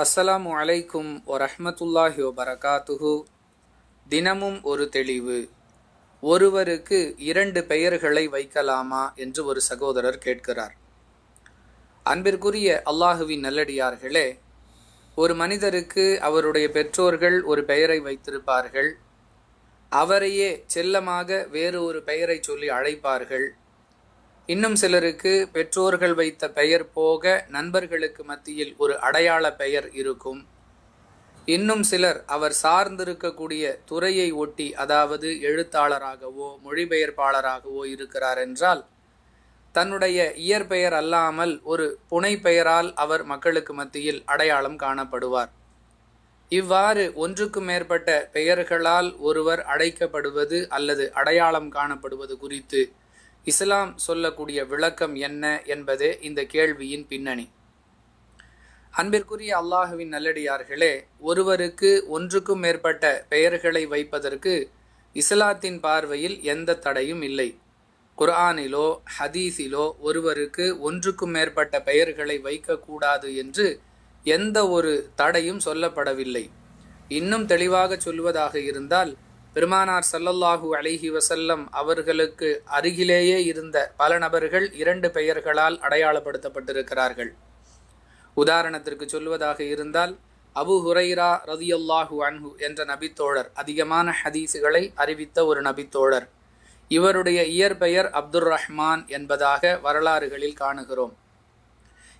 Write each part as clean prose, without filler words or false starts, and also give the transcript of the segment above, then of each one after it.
அஸ்ஸலாமு அலைக்கும் வரஹ்மத்துல்லாஹி வபரகாத்துஹு. தினமும் ஒரு தெளிவு. ஒருவருக்கு 2 பெயர்களை வைக்கலாமா என்று ஒரு சகோதரர் கேட்கிறார். அன்பிற்குரிய அல்லாஹுவின் நல்லடியார்களே, ஒரு மனிதருக்கு அவருடைய பெற்றோர்கள் ஒரு பெயரை வைத்திருப்பார்கள். அவரையே செல்லமாக வேறு ஒரு பெயரை சொல்லி அழைப்பார்கள். இன்னும் சிலருக்கு பெற்றோர்கள் வைத்த பெயர் போக நண்பர்களுக்கு மத்தியில் ஒரு அடையாள பெயர் இருக்கும். இன்னும் சிலர் அவர் சார்ந்திருக்கக்கூடிய துறையை ஒட்டி, அதாவது எழுத்தாளராகவோ மொழிபெயர்ப்பாளராகவோ இருக்கிறார் என்றால் தன்னுடைய இயற்பெயர் அல்லாமல் ஒரு புனை பெயரால் அவர் மக்களுக்கு மத்தியில் அடையாளம் காணப்படுவார். இவ்வாறு ஒன்றுக்கு மேற்பட்ட பெயர்களால் ஒருவர் அழைக்கப்படுவது அல்லது அடையாளம் காணப்படுவது குறித்து இஸ்லாம் சொல்லக்கூடிய விளக்கம் என்ன என்பதே இந்த கேள்வியின் பின்னணி. அன்பிற்குரிய அல்லாஹுவின் நல்லடியார்களே, ஒருவருக்கு ஒன்றுக்கும் மேற்பட்ட பெயர்களை வைப்பதற்கு இஸ்லாத்தின் பார்வையில் எந்த தடையும் இல்லை. குர்ஆனிலோ ஹதீஸிலோ ஒருவருக்கு ஒன்றுக்கும் மேற்பட்ட பெயர்களை வைக்கக்கூடாது என்று எந்த ஒரு தடையும் சொல்லப்படவில்லை. இன்னும் தெளிவாக சொல்வதாக இருந்தால், பெருமானார் ஸல்லல்லாஹு அலைஹி வஸல்லம் அவர்களுக்கு அருகிலேயே இருந்த பல நபர்கள் 2 பெயர்களால் அடையாளப்படுத்தப்பட்டிருக்கிறார்கள். உதாரணத்திற்கு சொல்வதாக இருந்தால், அபு ஹுரைரா ரதியல்லாஹு அன்ஹு என்ற நபித்தோழர், அதிகமான ஹதீஸுகளை அறிவித்த ஒரு நபித்தோழர். இவருடைய இயற்பெயர் அப்துர் ரஹ்மான் என்பதாக வரலாறுகளில் காணுகிறோம்.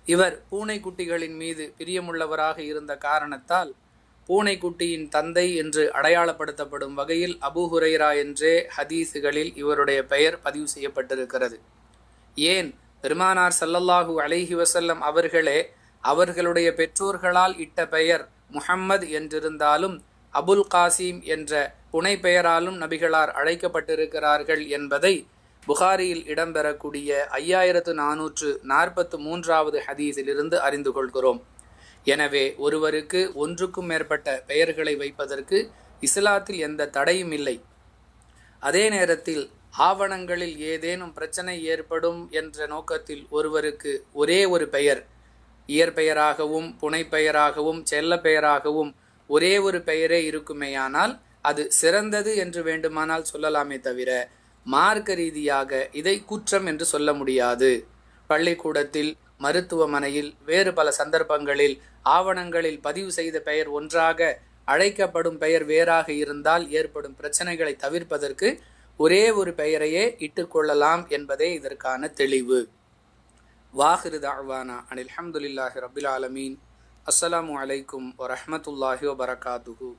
இவர் பூனைக்குட்டிகளின் மீது பிரியமுள்ளவராக இருந்த காரணத்தால் பூனைக்குட்டியின் தந்தை என்று அடையாளப்படுத்தப்படும் வகையில் அபு ஹுரைரா என்றே ஹதீஸுகளில் இவருடைய பெயர் பதிவு செய்யப்பட்டிருக்கிறது. ஏன், பெருமானார் ஸல்லல்லாஹு அலைஹி வஸல்லம் அவர்களே அவர்களுடைய பெற்றோர்களால் இட்ட பெயர் முஹம்மது என்றிருந்தாலும் அபுல் காசிம் என்ற புனை பெயராலும் நபிகளார் அழைக்கப்பட்டிருக்கிறார்கள் என்பதை புகாரியில் இடம்பெறக்கூடிய 5443வது ஹதீஸிலிருந்து அறிந்து கொள்கிறோம். எனவே ஒருவருக்கு ஒன்றுக்கும் மேற்பட்ட பெயர்களை வைப்பதற்கு இஸ்லாத்தில் எந்த தடையும் இல்லை. அதே நேரத்தில் ஆவணங்களில் ஏதேனும் பிரச்சனை ஏற்படும் என்ற நோக்கத்தில் ஒருவருக்கு ஒரே ஒரு பெயர், இயற்பெயராகவும் புனைப்பெயராகவும் செல்ல பெயராகவும் ஒரே ஒரு பெயரே இருக்குமேயானால் அது சிறந்தது என்று வேண்டுமானால் சொல்லலாமே தவிர மார்க்க ரீதியாக இதை குற்றம் என்று சொல்ல முடியாது. பள்ளிக்கூடத்தில், மருத்துவமனையில், வேறு பல சந்தர்ப்பங்களில் ஆவணங்களில் பதிவு செய்த பெயர் ஒன்றாக அழைக்கப்படும் பெயர் வேறாக இருந்தால் ஏற்படும் பிரச்சனைகளை தவிர்ப்பதற்கு ஒரே ஒரு பெயரையே இட்டுக்கொள்ளலாம் என்பதே இதற்கான தெளிவு. வாஹிரு தஅவானா அனில் ஹம்துலில்லாஹி ரப்பில் ஆலமீன். அஸ்ஸலாமு அலைக்கும் வரஹ்மத்துல்லாஹி வபரகாத்துஹு.